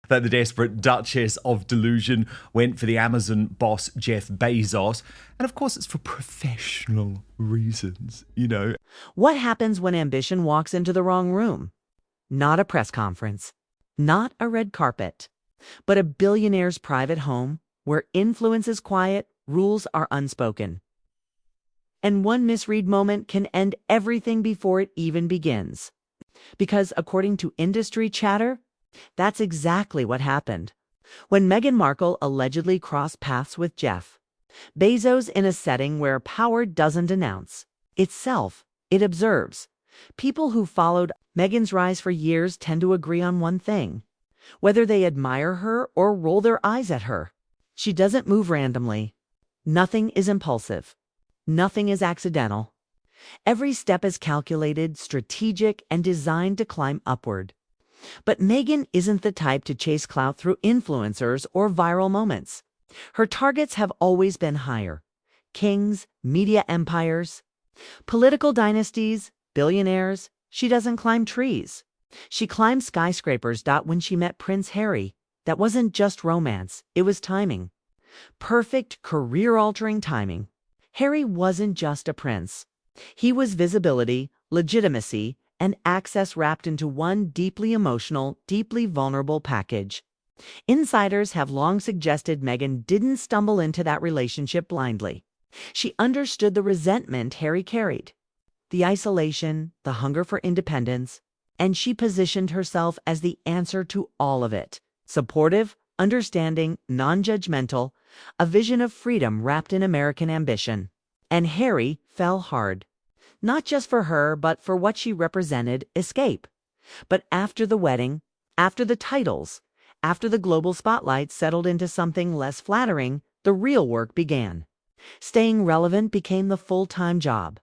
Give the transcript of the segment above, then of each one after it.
that the desperate Duchess of Delusion went for the Amazon boss Jeff Bezos. And of course, it's for professional reasons, you know. What happens when ambition walks into the wrong room? Not a press conference, not a red carpet, but a billionaire's private home where influence is quiet, rules are unspoken. And one misread moment can end everything before it even begins. Because according to industry chatter, that's exactly what happened. When Meghan Markle allegedly crossed paths with Jeff Bezos in a setting where power doesn't announce itself, it observes. People who followed Meghan's rise for years tend to agree on one thing, whether they admire her or roll their eyes at her. She doesn't move randomly. Nothing is impulsive. Nothing is accidental. Every step is calculated, strategic, and designed to climb upward. But Meghan isn't the type to chase clout through influencers or viral moments. Her targets have always been higher: kings, media empires, political dynasties, billionaires. She doesn't climb trees. She climbed skyscrapers. When she met Prince Harry, that wasn't just romance, it was timing. Perfect, career-altering timing. Harry wasn't just a prince. He was visibility, legitimacy, and access wrapped into one deeply emotional, deeply vulnerable package. Insiders have long suggested Meghan didn't stumble into that relationship blindly. She understood the resentment Harry carried, the isolation, the hunger for independence, and she positioned herself as the answer to all of it. Supportive, understanding, non-judgmental, a vision of freedom wrapped in American ambition. And Harry fell hard. Not just for her, but for what she represented: escape. But after the wedding, after the titles, after the global spotlight settled into something less flattering, the real work began. Staying relevant became the full-time job.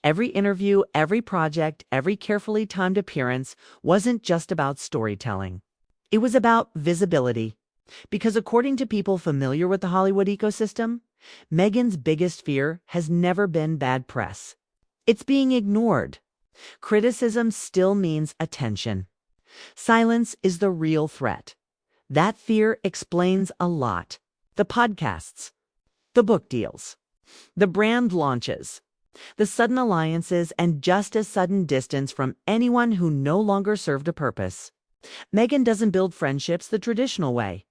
Every interview, every project, every carefully timed appearance wasn't just about storytelling. It was about visibility. Because according to people familiar with the Hollywood ecosystem, Meghan's biggest fear has never been bad press. It's being ignored. Criticism still means attention. Silence is the real threat. That fear explains a lot. The podcasts, the book deals, the brand launches, the sudden alliances, and just as sudden distance from anyone who no longer served a purpose. Meghan doesn't build friendships the traditional way.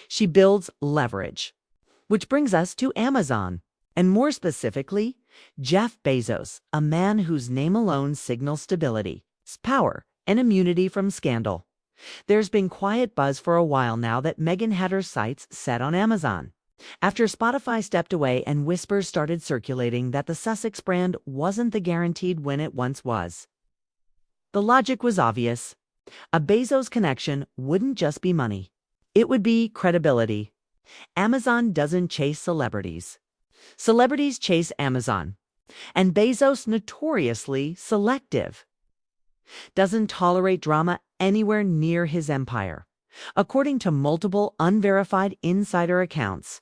She builds leverage. Which brings us to Amazon, and more specifically, Jeff Bezos, a man whose name alone signals stability, power, and immunity from scandal. There's been quiet buzz for a while now that Meghan had her sights set on Amazon. After Spotify stepped away and whispers started circulating that the Sussex brand wasn't the guaranteed win it once was. The logic was obvious. A Bezos connection wouldn't just be money. It would be credibility. Amazon doesn't chase celebrities. Celebrities chase Amazon. And Bezos, notoriously selective, doesn't tolerate drama anywhere near his empire. According to multiple unverified insider accounts,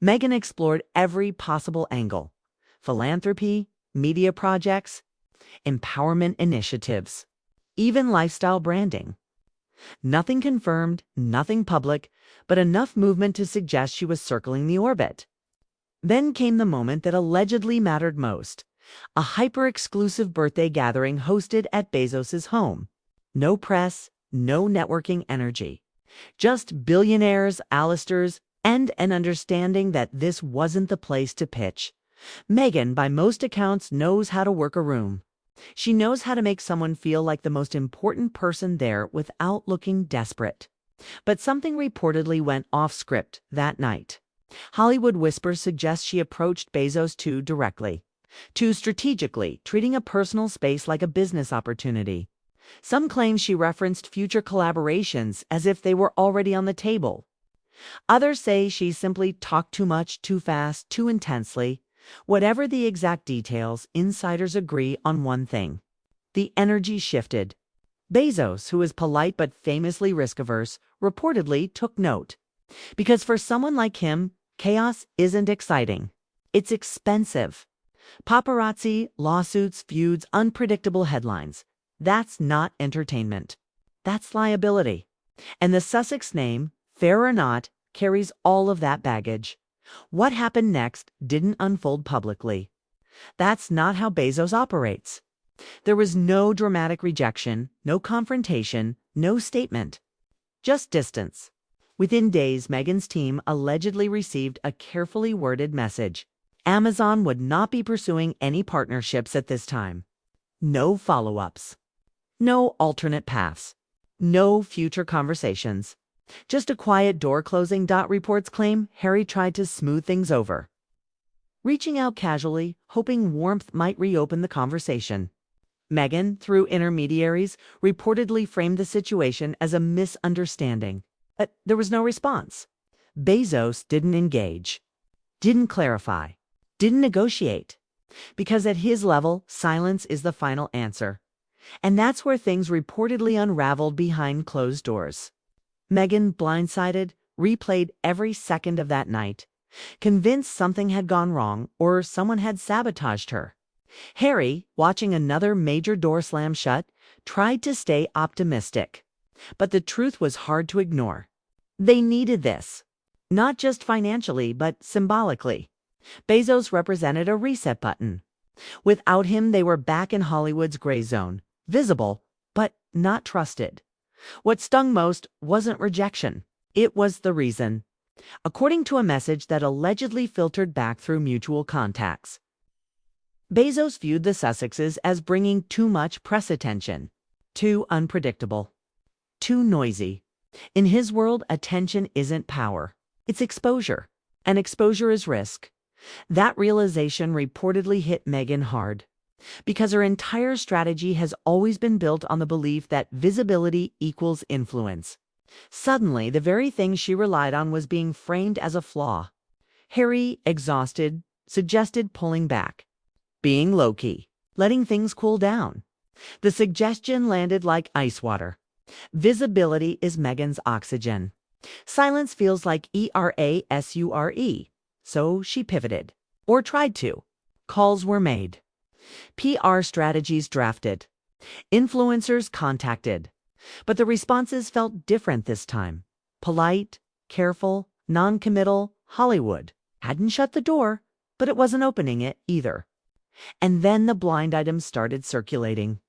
Meghan explored every possible angle: philanthropy, media projects, empowerment initiatives, even lifestyle branding. Nothing confirmed, nothing public, but enough movement to suggest she was circling the orbit. Then came the moment that allegedly mattered most: a hyper-exclusive birthday gathering hosted at Bezos' home. No press, no networking energy. Just billionaires, Alisters, and an understanding that this wasn't the place to pitch. Meghan, by most accounts, knows how to work a room. She knows how to make someone feel like the most important person there without looking desperate. But something reportedly went off script that night. Hollywood whispers suggest she approached Bezos too directly, too strategically, treating a personal space like a business opportunity. Some claim she referenced future collaborations as if they were already on the table. Others say she simply talked too much, too fast, too intensely. Whatever the exact details, insiders agree on one thing: the energy shifted. Bezos, who is polite but famously risk-averse, reportedly took note. Because for someone like him, chaos isn't exciting. It's expensive. Paparazzi, lawsuits, feuds, unpredictable headlines. That's not entertainment. That's liability. And the Sussex name, fair or not, carries all of that baggage. What happened next didn't unfold publicly. That's not how Bezos operates. There was no dramatic rejection, no confrontation, no statement. Just distance. Within days, Meghan's team allegedly received a carefully worded message. Amazon would not be pursuing any partnerships at this time. No follow-ups. No alternate paths. No future conversations. Just a quiet door closing. Reports claim Harry tried to smooth things over, reaching out casually, hoping warmth might reopen the conversation. Meghan, through intermediaries, reportedly framed the situation as a misunderstanding. But there was no response. Bezos didn't engage, didn't clarify, didn't negotiate. Because at his level, silence is the final answer. And that's where things reportedly unraveled behind closed doors. Meghan, blindsided, replayed every second of that night, convinced something had gone wrong or someone had sabotaged her. Harry, watching another major door slam shut, tried to stay optimistic. But the truth was hard to ignore. They needed this. Not just financially, but symbolically. Bezos represented a reset button. Without him, they were back in Hollywood's gray zone, visible, but not trusted. What stung most wasn't rejection. It was the reason. According to a message that allegedly filtered back through mutual contacts, Bezos viewed the Sussexes as bringing too much press attention, too unpredictable, too noisy. In his world, attention isn't power. It's exposure. And exposure is risk. That realization reportedly hit Meghan hard, because her entire strategy has always been built on the belief that visibility equals influence. Suddenly, the very thing she relied on was being framed as a flaw. Harry, exhausted, suggested pulling back, being low-key, letting things cool down. The suggestion landed like ice water. Visibility is Meghan's oxygen. Silence feels like erasure. So she pivoted, or tried to. Calls were made. PR strategies drafted. Influencers contacted. But the responses felt different this time. Polite, careful, non-committal. Hollywood hadn't shut the door, but it wasn't opening it either. And then the blind items started circulating.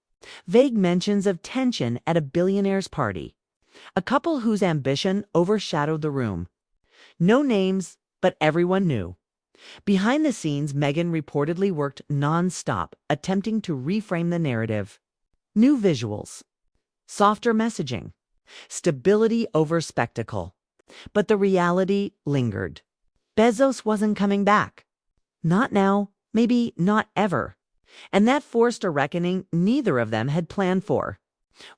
Vague mentions of tension at a billionaire's party. A couple whose ambition overshadowed the room. No names, but everyone knew. Behind the scenes, Meghan reportedly worked non-stop, attempting to reframe the narrative. New visuals. Softer messaging. Stability over spectacle. But the reality lingered. Bezos wasn't coming back. Not now, maybe not ever. And that forced a reckoning neither of them had planned for.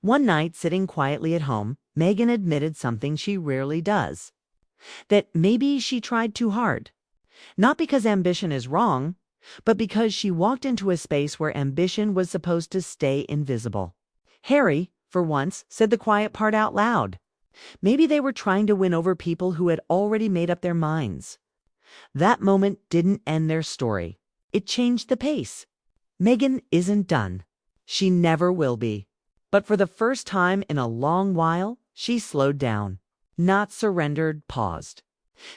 One night, sitting quietly at home, Meghan admitted something she rarely does. That maybe she tried too hard. Not because ambition is wrong, but because she walked into a space where ambition was supposed to stay invisible. Harry, for once, said the quiet part out loud. Maybe they were trying to win over people who had already made up their minds. That moment didn't end their story. It changed the pace. Meghan isn't done. She never will be. But for the first time in a long while, she slowed down. Not surrendered, paused.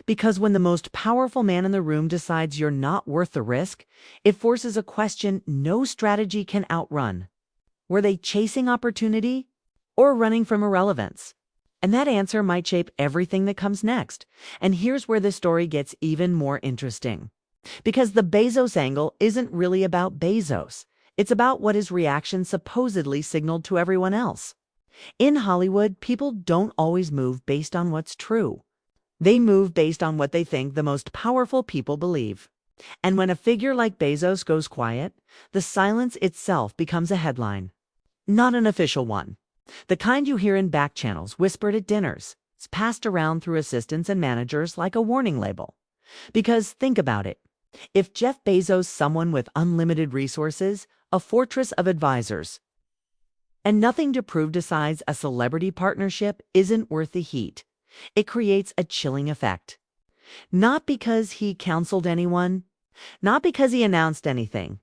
Because when the most powerful man in the room decides you're not worth the risk, it forces a question no strategy can outrun. Were they chasing opportunity or running from irrelevance? And that answer might shape everything that comes next. And here's where the story gets even more interesting. Because the Bezos angle isn't really about Bezos. It's about what his reaction supposedly signaled to everyone else. In Hollywood, people don't always move based on what's true. They move based on what they think the most powerful people believe. And when a figure like Bezos goes quiet, the silence itself becomes a headline. Not an official one. The kind you hear in back channels, whispered at dinners. It's passed around through assistants and managers like a warning label. Because think about it. If Jeff Bezos, someone with unlimited resources, a fortress of advisors, and nothing to prove decides a celebrity partnership isn't worth the heat, it creates a chilling effect. Not because he counseled anyone, not because he announced anything,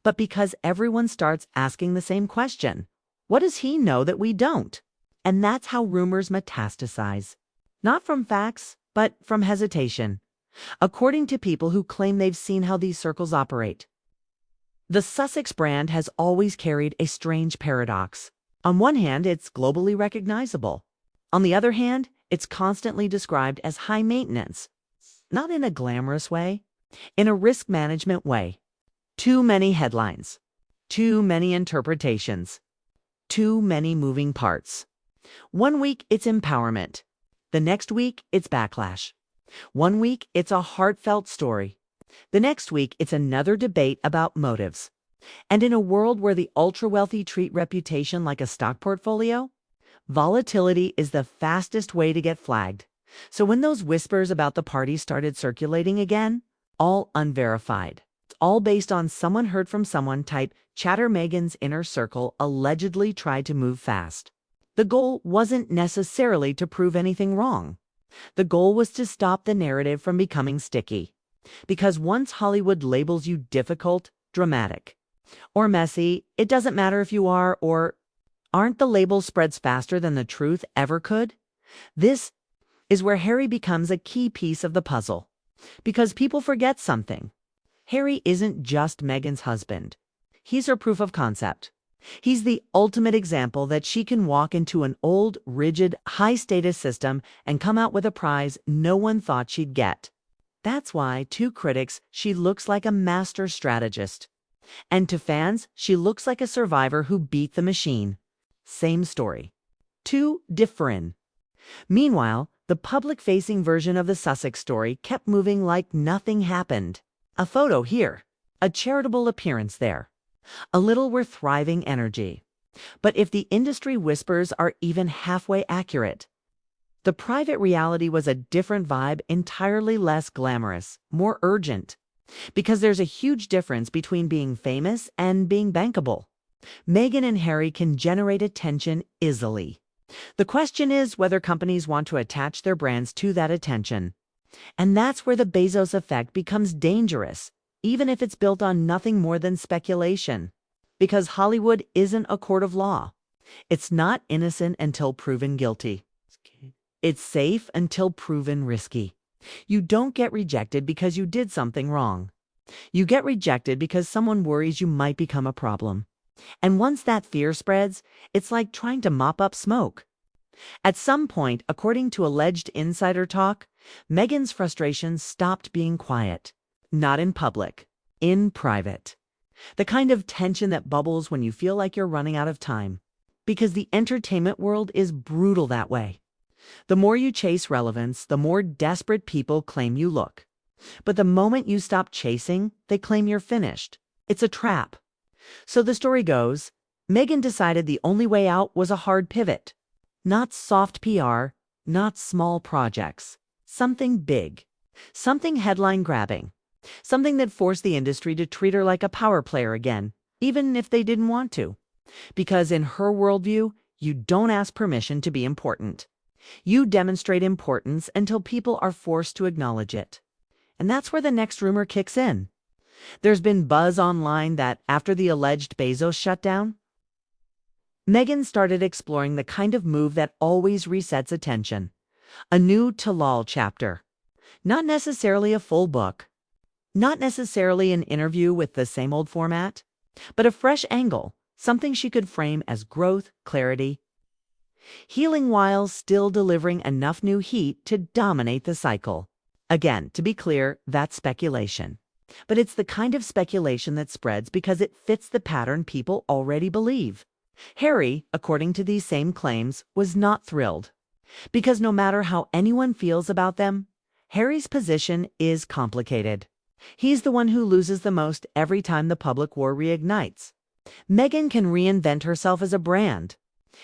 but because everyone starts asking the same question. What does he know that we don't? And that's how rumors metastasize. Not from facts, but from hesitation. According to people who claim they've seen how these circles operate. The Sussex brand has always carried a strange paradox. On one hand, it's globally recognizable. On the other hand, it's constantly described as high maintenance. Not in a glamorous way, in a risk management way. Too many headlines. Too many interpretations. Too many moving parts. One week, it's empowerment. The next week, it's backlash. One week, it's a heartfelt story. The next week, it's another debate about motives. And in a world where the ultra-wealthy treat reputation like a stock portfolio, volatility is the fastest way to get flagged. So when those whispers about the party started circulating again, all unverified. It's all based on someone heard from someone type chatter. Meghan's inner circle allegedly tried to move fast. The goal wasn't necessarily to prove anything wrong. The goal was to stop the narrative from becoming sticky. Because once Hollywood labels you difficult, dramatic, or messy, it doesn't matter if you are or aren't. The label spreads faster than the truth ever could. This is where Harry becomes a key piece of the puzzle. Because people forget something. Harry isn't just Meghan's husband. He's her proof of concept. He's the ultimate example that she can walk into an old, rigid, high-status system and come out with a prize no one thought she'd get. That's why, to critics, she looks like a master strategist. And to fans, she looks like a survivor who beat the machine. Same story. Two different. Meanwhile, the public-facing version of the Sussex story kept moving like nothing happened. A photo here, a charitable appearance there. A little we're thriving energy. But if the industry whispers are even halfway accurate, the private reality was a different vibe, entirely less glamorous, more urgent. Because there's a huge difference between being famous and being bankable. Meghan and Harry can generate attention easily. The question is whether companies want to attach their brands to that attention. And that's where the Bezos effect becomes dangerous, even if it's built on nothing more than speculation. Because Hollywood isn't a court of law. It's not innocent until proven guilty. It's safe until proven risky. You don't get rejected because you did something wrong. You get rejected because someone worries you might become a problem. And once that fear spreads, it's like trying to mop up smoke. At some point, according to alleged insider talk, Meghan's frustration stopped being quiet. Not in public, in private. The kind of tension that bubbles when you feel like you're running out of time. Because the entertainment world is brutal that way. The more you chase relevance, the more desperate people claim you look. But the moment you stop chasing, they claim you're finished. It's a trap. So the story goes, Meghan decided the only way out was a hard pivot. Not soft PR, not small projects. Something big. Something headline-grabbing. Something that forced the industry to treat her like a power player again, even if they didn't want to. Because in her worldview, you don't ask permission to be important. You demonstrate importance until people are forced to acknowledge it. And that's where the next rumor kicks in. There's been buzz online that after the alleged Bezos shutdown, Meghan started exploring the kind of move that always resets attention. A new tell-all chapter. Not necessarily a full book. Not necessarily an interview with the same old format, but a fresh angle, something she could frame as growth, clarity, healing while still delivering enough new heat to dominate the cycle. Again, to be clear, that's speculation. But it's the kind of speculation that spreads because it fits the pattern people already believe. Harry, according to these same claims, was not thrilled. Because no matter how anyone feels about them, Harry's position is complicated. He's the one who loses the most every time the public war reignites. Meghan can reinvent herself as a brand.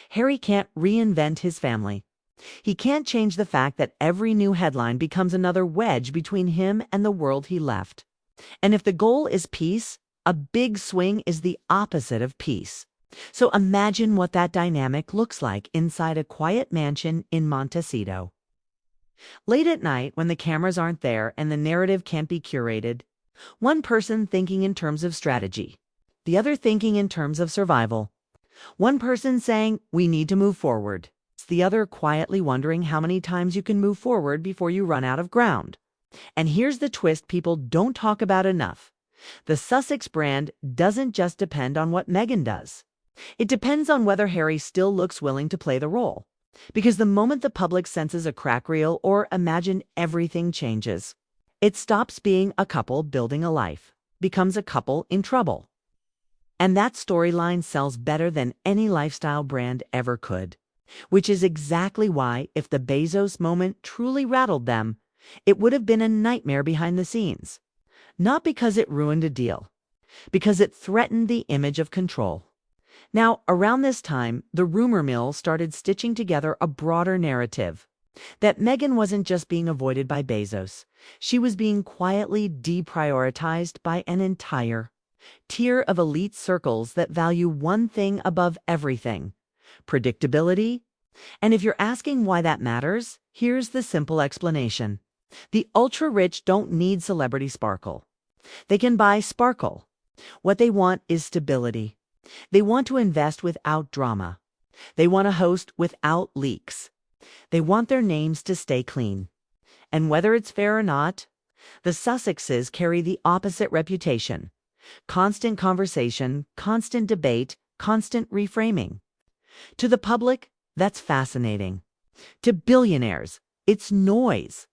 Harry can't reinvent his family. He can't change the fact that every new headline becomes another wedge between him and the world he left. And if the goal is peace, a big swing is the opposite of peace. So imagine what that dynamic looks like inside a quiet mansion in Montecito. Late at night, when the cameras aren't there and the narrative can't be curated, one person thinking in terms of strategy, the other thinking in terms of survival. One person saying, we need to move forward. the other quietly wondering how many times you can move forward before you run out of ground. And here's the twist people don't talk about enough. The Sussex brand doesn't just depend on what Meghan does. It depends on whether Harry still looks willing to play the role. Because the moment the public senses a crack reel or imagine, everything changes. It stops being a couple building a life, becomes a couple in trouble. And that storyline sells better than any lifestyle brand ever could. Which is exactly why, if the Bezos moment truly rattled them, it would have been a nightmare behind the scenes. Not because it ruined a deal, because it threatened the image of control. Now, around this time, the rumor mill started stitching together a broader narrative. That Meghan wasn't just being avoided by Bezos. She was being quietly deprioritized by an entire tier of elite circles that value one thing above everything: predictability. And if you're asking why that matters, here's the simple explanation. The ultra-rich don't need celebrity sparkle. They can buy sparkle. What they want is stability. They want to invest without drama. They want to host without leaks. They want their names to stay clean. And whether it's fair or not, the Sussexes carry the opposite reputation. Constant conversation, constant debate, constant reframing. To the public, that's fascinating. To billionaires, it's noise.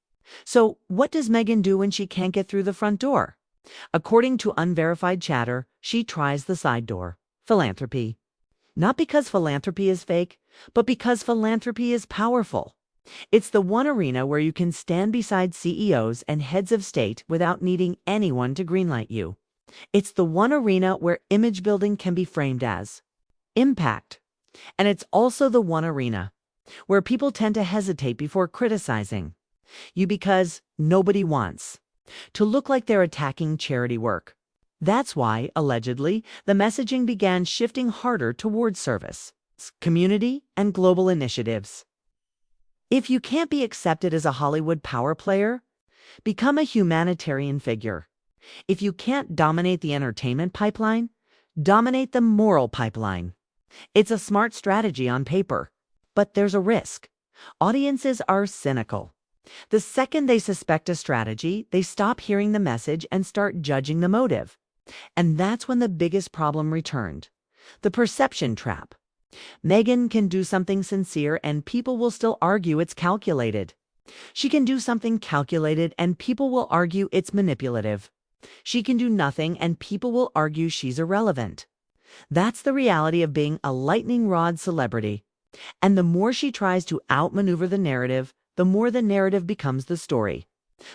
So what does Meghan do when she can't get through the front door? According to unverified chatter, she tries the side door. Philanthropy. Not because philanthropy is fake, but because philanthropy is powerful. It's the one arena where you can stand beside CEOs and heads of state without needing anyone to greenlight you. It's the one arena where image building can be framed as impact. And it's also the one arena where people tend to hesitate before criticizing you because nobody wants to look like they're attacking charity work. That's why, allegedly, the messaging began shifting harder towards service, community, and global initiatives. If you can't be accepted as a Hollywood power player, become a humanitarian figure. If you can't dominate the entertainment pipeline, dominate the moral pipeline. It's a smart strategy on paper, but there's a risk. Audiences are cynical. The second they suspect a strategy, they stop hearing the message and start judging the motive. And that's when the biggest problem returned. The perception trap. Meghan can do something sincere and people will still argue it's calculated. She can do something calculated and people will argue it's manipulative. She can do nothing and people will argue she's irrelevant. That's the reality of being a lightning rod celebrity. And the more she tries to outmaneuver the narrative, the more the narrative becomes the story.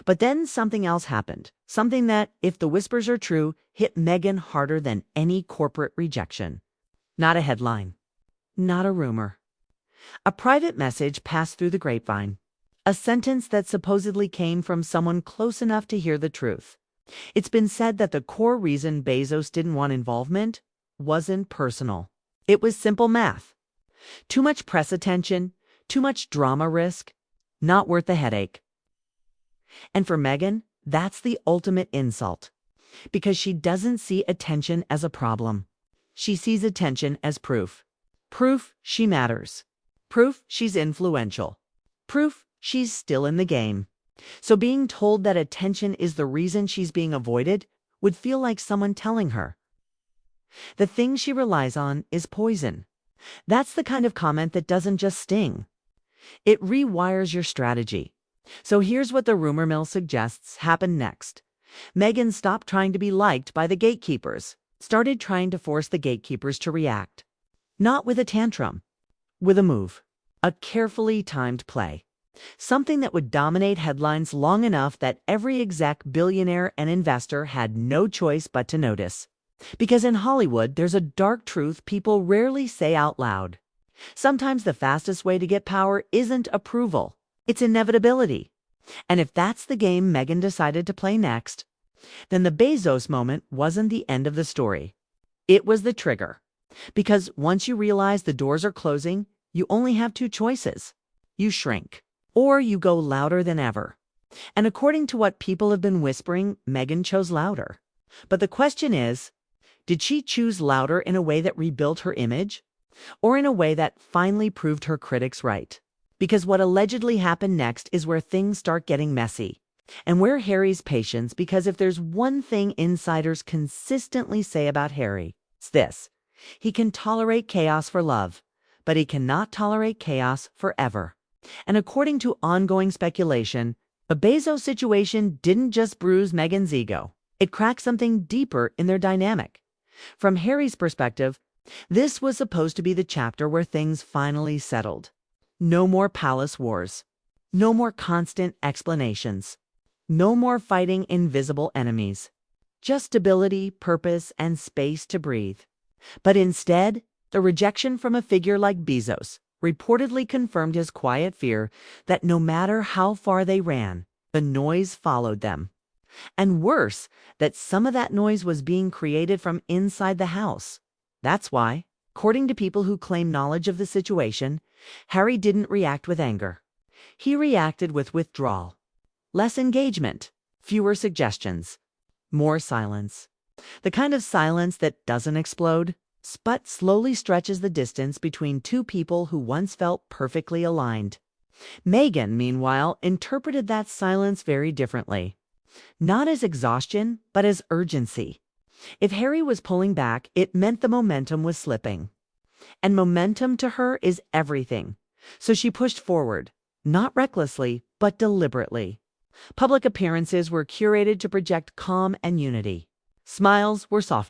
But then something else happened. Something that, if the whispers are true, hit Meghan harder than any corporate rejection. Not a headline. Not a rumor. A private message passed through the grapevine. A sentence that supposedly came from someone close enough to hear the truth. It's been said that the core reason Bezos didn't want involvement wasn't personal. It was simple math. Too much press attention, too much drama risk, not worth the headache. And for Meghan, that's the ultimate insult. Because she doesn't see attention as a problem. She sees attention as proof. Proof she matters. Proof she's influential. Proof she's still in the game. So being told that attention is the reason she's being avoided would feel like someone telling her the thing she relies on is poison. That's the kind of comment that doesn't just sting. It rewires your strategy. So here's what the rumor mill suggests happened next. Meghan stopped trying to be liked by the gatekeepers, started trying to force the gatekeepers to react. Not with a tantrum, with a move, a carefully timed play. Something that would dominate headlines long enough that every exec, billionaire, and investor had no choice but to notice. Because in Hollywood, there's a dark truth people rarely say out loud. Sometimes the fastest way to get power isn't approval, it's inevitability. And if that's the game Meghan decided to play next, then the Bezos moment wasn't the end of the story. It was the trigger. Because once you realize the doors are closing, you only have two choices. You shrink, or you go louder than ever. And according to what people have been whispering, Meghan chose louder. But the question is, did she choose louder in a way that rebuilt her image? or in a way that finally proved her critics right. Because what allegedly happened next is where things start getting messy. And where Harry's patience, because if there's one thing insiders consistently say about Harry, it's this: he can tolerate chaos for love, but he cannot tolerate chaos forever. And according to ongoing speculation, the Bezos situation didn't just bruise Meghan's ego. It cracked something deeper in their dynamic. From Harry's perspective, this was supposed to be the chapter where things finally settled. No more palace wars. No more constant explanations. No more fighting invisible enemies. Just stability, purpose, and space to breathe. But instead, the rejection from a figure like Bezos reportedly confirmed his quiet fear that no matter how far they ran, the noise followed them. And worse, that some of that noise was being created from inside the house. That's why, according to people who claim knowledge of the situation, Harry didn't react with anger. He reacted with withdrawal. Less engagement, fewer suggestions, more silence. The kind of silence that doesn't explode, but slowly stretches the distance between two people who once felt perfectly aligned. Meghan, meanwhile, interpreted that silence very differently. Not as exhaustion, but as urgency. If Harry was pulling back, it meant the momentum was slipping. And momentum to her is everything. So she pushed forward, not recklessly, but deliberately. Public appearances were curated to project calm and unity. Smiles were soft